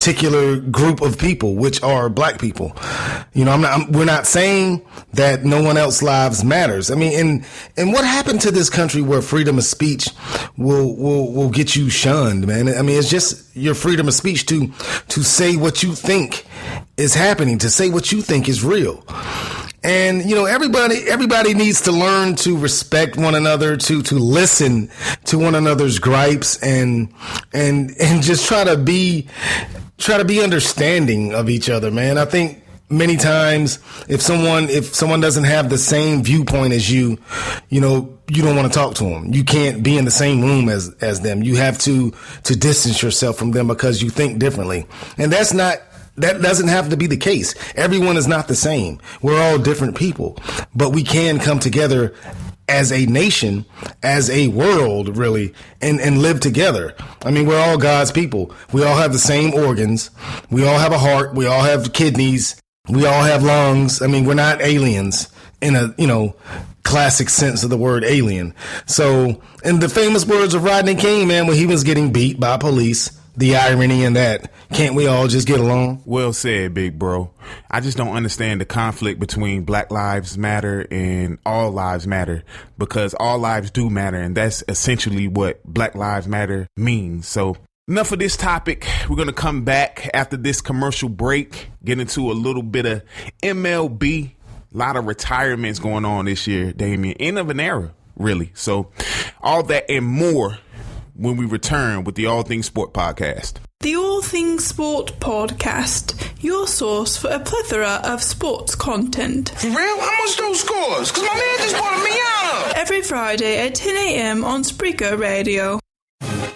particular group of people, which are black people. You know, we're not saying that no one else's lives matters. I mean, and what happened to this country where freedom of speech will get you shunned, man? I mean, it's just your freedom of speech to say what you think is happening, to say what you think is real. And, you know, everybody needs to learn to respect one another, to listen to one another's gripes and just try to be understanding of each other, man. I think many times if someone doesn't have the same viewpoint as you, you know, you don't want to talk to them. You can't be in the same room as them. You have to distance yourself from them because you think differently. And that doesn't have to be the case. Everyone is not the same. We're all different people, but we can come together as a nation, as a world, really, and live together. I mean, we're all God's people. We all have the same organs. We all have a heart. We all have kidneys. We all have lungs. I mean, we're not aliens in a, you know, classic sense of the word alien. So, in the famous words of Rodney King, man, when he was getting beat by police, the irony in that, can't we all just get along? Well said, big bro. I just don't understand the conflict between Black Lives Matter and All Lives Matter, because all lives do matter, and that's essentially what Black Lives Matter means. So enough of this topic. We're going to come back after this commercial break, get into a little bit of MLB. A lot of retirements going on this year, Damien. End of an era, really. So all that and more when we return with the All Things Sport podcast. The All Things Sport podcast, your source for a plethora of sports content. For real? How much those scores? Because my man just bought a Miata. Every Friday at 10 a.m. on Spreaker Radio.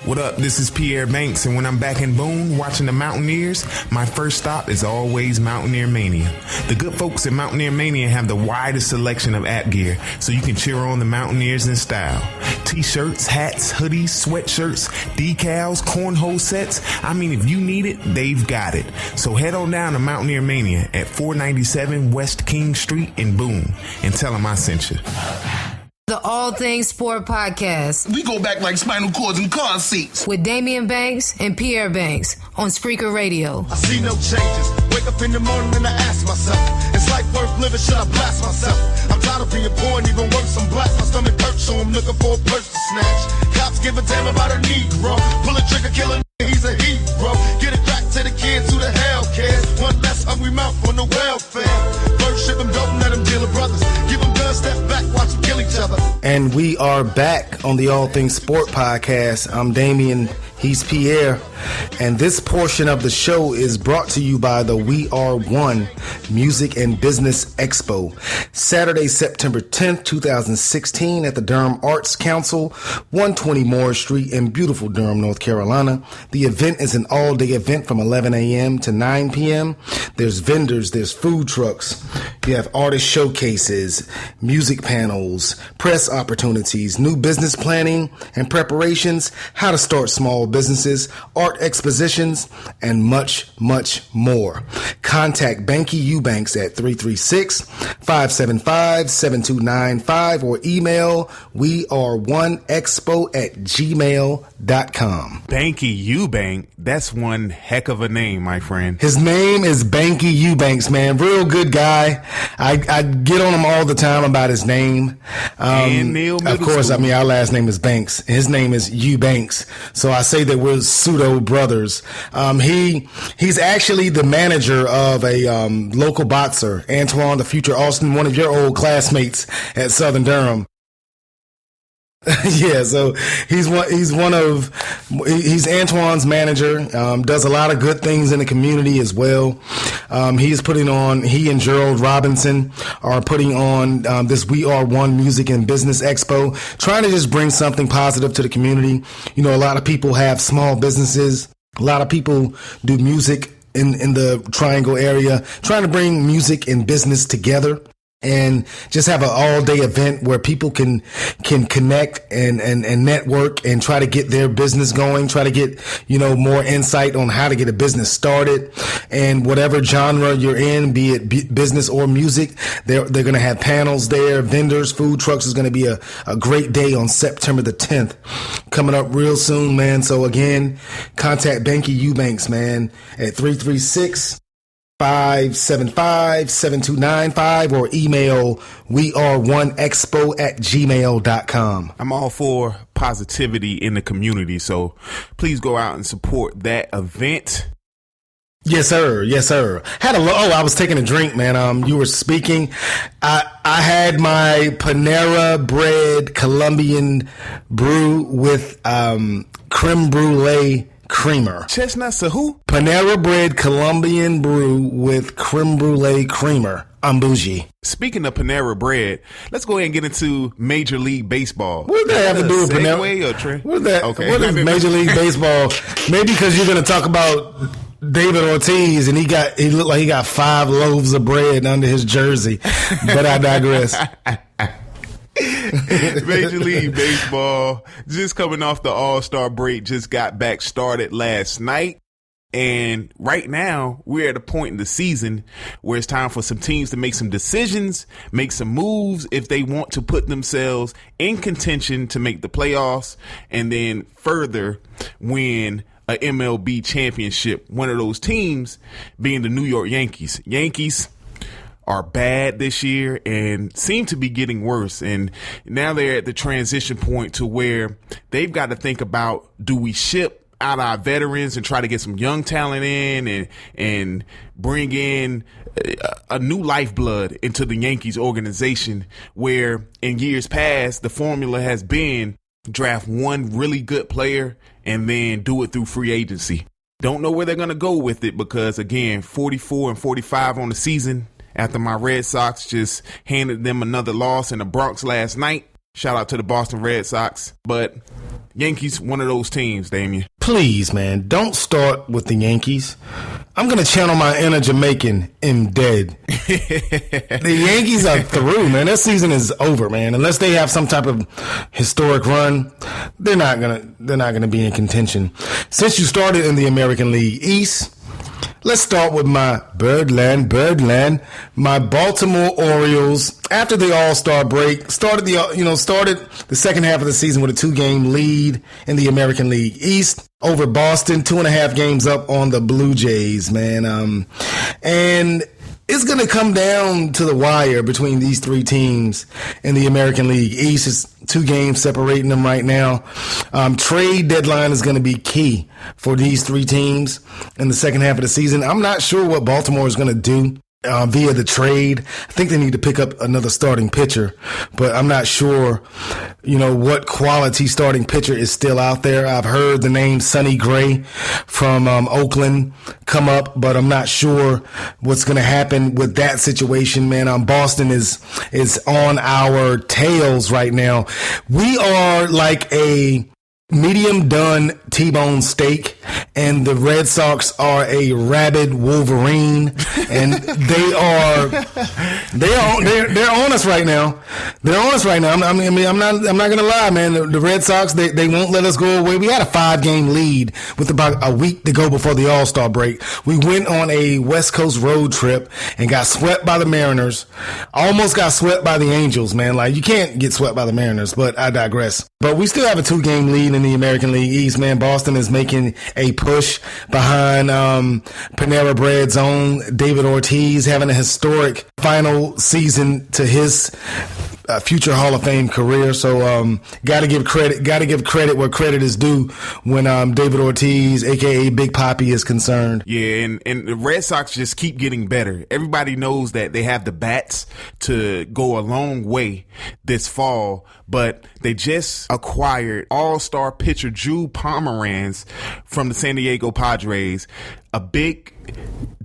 What up? This is Pierre Banks, and when I'm back in Boone watching the Mountaineers, my first stop is always Mountaineer Mania. The good folks at Mountaineer Mania have the widest selection of app gear, so you can cheer on the Mountaineers in style. T-shirts, hats, hoodies, sweatshirts, decals, cornhole sets. I mean, if you need it, they've got it. So head on down to Mountaineer Mania at 497 West King Street in Boone and tell them I sent you. The All Things Sport Podcast. We go back like spinal cords and car seats. With Damian Banks and Pierre Banks on Spreaker Radio. I see no changes. Wake up in the morning and I ask myself, is life worth living? Should I blast myself? I'm tired of being poor and even worse, I'm black. My stomach hurts, so I'm looking for a purse to snatch. Cops give a damn about a Negro. Pull a trigger, kill a nigga, he's a hero. Get it back to the kids who the hell cares. One less hungry mouth on the welfare. First ship them, don't let them dealer brothers. Give them guns, step back, watch them kill each other. And we are back on the All Things Sport podcast. I'm Damien. He's Pierre. And this portion of the show is brought to you by the We Are One Music and Business Expo. Saturday, September 10th, 2016 at the Durham Arts Council, 120 Moore Street in beautiful Durham, North Carolina. The event is an all-day event from 11 a.m. to 9 p.m. There's vendors, there's food trucks. You have artist showcases, music panels, press opportunities, new business planning and preparations, how to start small businesses, art expositions, and much, much more. Contact Banky Eubanks at 336-575-7295 or email weareoneexpo@gmail.com. Banky Eubank, that's one heck of a name, my friend. His name is Banky Eubanks, man. Real good guy. I get on him all the time about his name. Of course, I mean, our last name is Banks. His name is Eubanks. So I say that we're pseudo brothers. He's actually the manager of a local boxer, Antoine the Future Austin, one of your old classmates at Southern Durham. Yeah, so he's Antoine's manager, does a lot of good things in the community as well. He and Gerald Robinson are putting on this We Are One Music and Business Expo, trying to just bring something positive to the community. You know, a lot of people have small businesses. A lot of people do music in the Triangle area, trying to bring music and business together. and just have an all-day event where people can connect and network and try to get their business going, try to get, more insight on how to get a business started. And whatever genre you're in, be it business or music, they're going to have panels there, vendors, food trucks. Is going to be a great day on September the 10th coming up real soon, man. So again, contact Banky Eubanks, man, at 336-575-7295 or email weare1expo@gmail.com. I'm all for positivity in the community, so please go out and support that event. Yes, sir. Yes, sir. I was taking a drink, man. You were speaking. I had my Panera Bread Colombian brew with creme brulee creamer. Chestnuts or who? Panera Bread Colombian brew with creme brulee creamer. I'm bougie. Speaking of Panera Bread, let's go ahead and get into Major League Baseball. What does that have to do with Panera? What is that? Okay. What is Major League Baseball? Maybe because you're going to talk about David Ortiz and he looked like he got 5 loaves of bread under his jersey. But I digress. Major League Baseball, just coming off the All-Star break, just got back started last night. And right now, we're at a point in the season where it's time for some teams to make some decisions, make some moves if they want to put themselves in contention to make the playoffs and then further win a MLB championship. One of those teams being the New York Yankees. Yankees are bad this year and seem to be getting worse. And now they're at the transition point to where they've got to think about, do we ship out our veterans and try to get some young talent in and bring in a new lifeblood into the Yankees organization, where in years past, the formula has been draft one really good player and then do it through free agency. Don't know where they're going to go with it because, again, 44-45 on the season after my Red Sox just handed them another loss in the Bronx last night. Shout out to the Boston Red Sox. But Yankees, one of those teams, Damien. Please, man, don't start with the Yankees. I'm going to channel my inner Jamaican in dead. The Yankees are through, man. Their season is over, man. Unless they have some type of historic run, they're not going to be in contention. Since you started in the American League East, let's start with my Birdland, my Baltimore Orioles. After the All-Star break, started the second half of the season with a 2-game lead in the American League East over Boston, 2.5 games up on the Blue Jays, man. And it's going to come down to the wire between these 3 teams in the American League East. It's 2 games separating them right now. Trade deadline is going to be key for these 3 teams in the second half of the season. I'm not sure what Baltimore is going to do via the trade. I think they need to pick up another starting pitcher, but I'm not sure, what quality starting pitcher is still out there. I've heard the name Sonny Gray from Oakland come up, but I'm not sure what's going to happen with that situation, man. Boston is on our tails right now. We are like a medium done T-bone steak, and the Red Sox are a rabid Wolverine, and they're on us right now. They're on us right now. I'm not gonna lie, man. The Red Sox, they won't let us go away. We had a 5-game lead with about a week to go before the All-Star break. We went on a West Coast road trip and got swept by the Mariners. Almost got swept by the Angels, man. Like, you can't get swept by the Mariners, but I digress. But we still have a 2-game lead in the American League East, man. Boston is making a push behind Panera Bread's own David Ortiz, having a historic final season to his future Hall of Fame career. So gotta give credit where credit is due when David Ortiz, aka Big Papi, is concerned. Yeah, and the Red Sox just keep getting better. Everybody knows that they have the bats to go a long way this fall, but they just acquired all-star pitcher Drew Pomeranz from the San Diego Padres. A big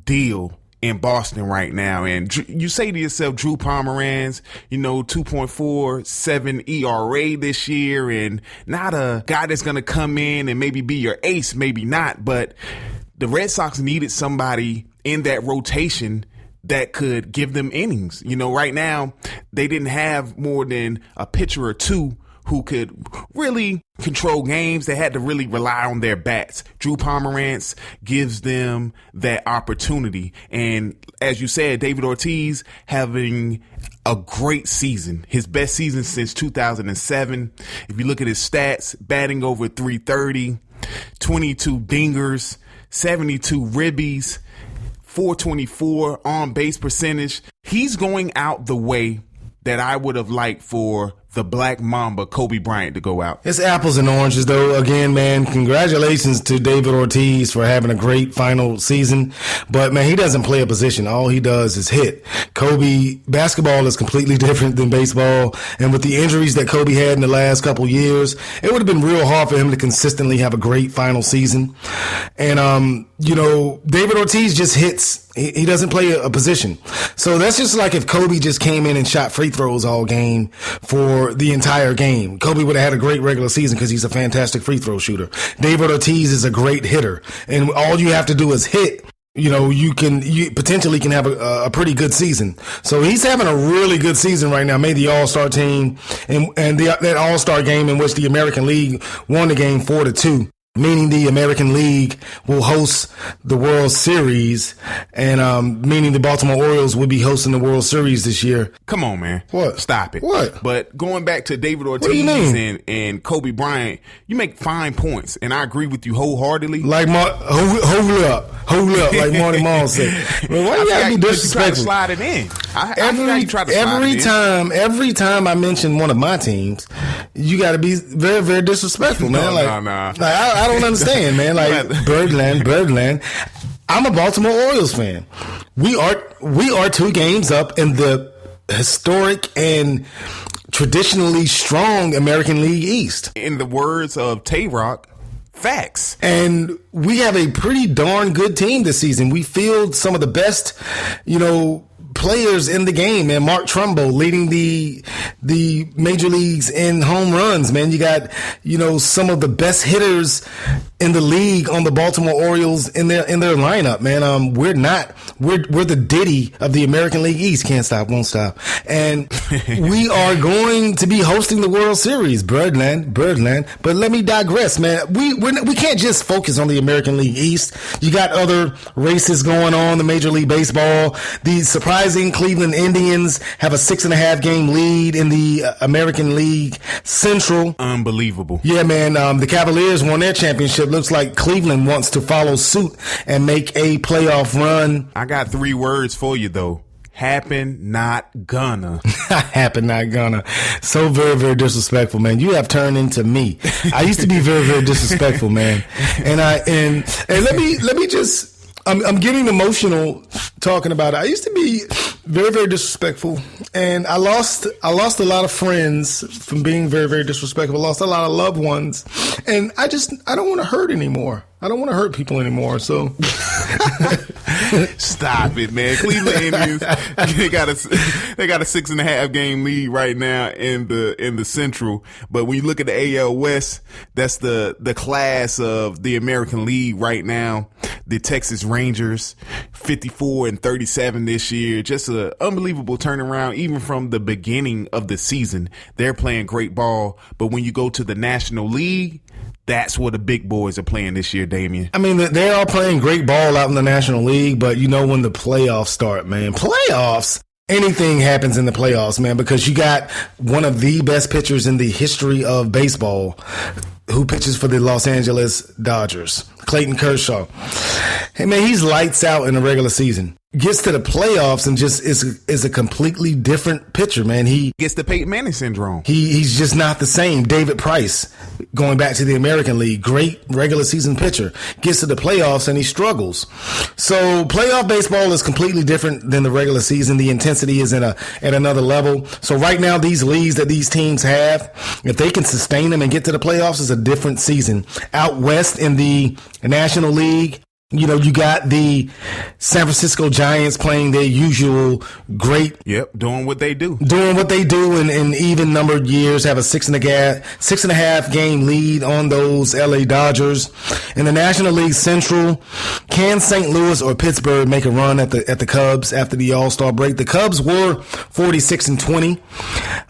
deal in Boston right now. And you say to yourself, Drew Pomeranz, 2.47 ERA this year, and not a guy that's going to come in and maybe be your ace, maybe not. But the Red Sox needed somebody in that rotation that could give them innings. You know, right now they didn't have more than a pitcher or two who could really control games. They had to really rely on their bats. Drew Pomerantz gives them that opportunity. And as you said, David Ortiz having a great season, his best season since 2007. If you look at his stats, batting over 330, 22 dingers, 72 ribbies, 424 on base percentage. He's going out the way that I would have liked for the Black Mamba, Kobe Bryant, to go out. It's apples and oranges, though. Again, man, congratulations to David Ortiz for having a great final season. But, man, he doesn't play a position. All he does is hit. Kobe, basketball is completely different than baseball. And with the injuries that Kobe had in the last couple years, it would have been real hard for him to consistently have a great final season. And, you know, David Ortiz just hits. He doesn't play a position. So that's just like if Kobe just came in and shot free throws all game for the entire game. Kobe would have had a great regular season because he's a fantastic free throw shooter. David Ortiz is a great hitter. And all you have to do is hit. You know, you potentially can have a pretty good season. So he's having a really good season right now. Made the All-Star team and that All-Star game in which the American League won the game 4-2. Meaning the American League will host the World Series, and meaning the Baltimore Orioles will be hosting the World Series this year. Come on, man. What? Stop it. What? But going back to David Ortiz and Kobe Bryant, you make fine points, and I agree with you wholeheartedly. Like, hold up, like Marty Mall said. Man, why you gotta be disrespectful? You try to slide it in. Every time I mention one of my teams, you got to be very, very disrespectful, man. No. Like, I don't understand, man. Like Birdland. I'm a Baltimore Orioles fan. We are 2 games up in the historic and traditionally strong American League East. In the words of Tay-Rock, facts. And we have a pretty darn good team this season. We field some of the best, you know, players in the game, man. Mark Trumbo leading the major leagues in home runs, man. You got, you know, some of the best hitters in the league on the Baltimore Orioles in their lineup, man. We're the Diddy of the American League East. Can't stop, won't stop. And we are going to be hosting the World Series, Birdland. But let me digress, man. We can't just focus on the American League East. You got other races going on, the Major League Baseball. The surprising Cleveland Indians have a 6.5 game lead in the American League Central. Unbelievable. Yeah, man. The Cavaliers won their championship. Looks like Cleveland wants to follow suit and make a playoff run. I got 3 words for you, though. Happen, not gonna. Happen, not gonna. So very, very disrespectful, man. You have turned into me. I used to be very, very disrespectful, man. And let me just. I'm getting emotional talking about it. I used to be very, very disrespectful, and I lost a lot of friends from being very, very disrespectful. I lost a lot of loved ones, and I don't want to hurt anymore. I don't want to hurt people anymore. So stop it, man. Cleveland Indians, they got a 6.5 game lead right now in the Central. But when you look at the AL West, that's the class of the American League right now. The Texas Rangers, 54-37 this year. Just an unbelievable turnaround, even from the beginning of the season. They're playing great ball. But when you go to the National League, that's where the big boys are playing this year, Damien. I mean, they are playing great ball out in the National League, but you know when the playoffs start, man. Playoffs? Anything happens in the playoffs, man, because you got one of the best pitchers in the history of baseball who pitches for the Los Angeles Dodgers, Clayton Kershaw. Hey, man, he's lights out in the regular season. Gets to the playoffs and just is a completely different pitcher, man. He gets the Peyton Manning syndrome. He's just not the same. David Price, going back to the American League, great regular season pitcher, gets to the playoffs and he struggles. So playoff baseball is completely different than the regular season. The intensity is at another level. So right now, these leads that these teams have, if they can sustain them and get to the playoffs, is a different season. Out west in the National League, You know, you got the San Francisco Giants playing their usual great. Yep, doing what they do. In even numbered years, have a 6.5 game lead on those LA Dodgers. In the National League Central, can St. Louis or Pittsburgh make a run at the Cubs after the All-Star break? The Cubs were 46-20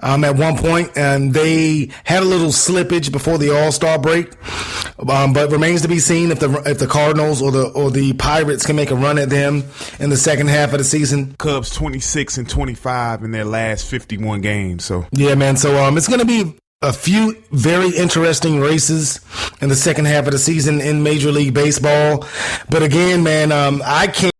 at one point, and they had a little slippage before the All-Star break. But remains to be seen if the Cardinals or the Pirates can make a run at them in the second half of the season. Cubs 26-25 in their last 51 games. So yeah, man. So it's going to be a few very interesting races in the second half of the season in Major League Baseball. But again, man, I can't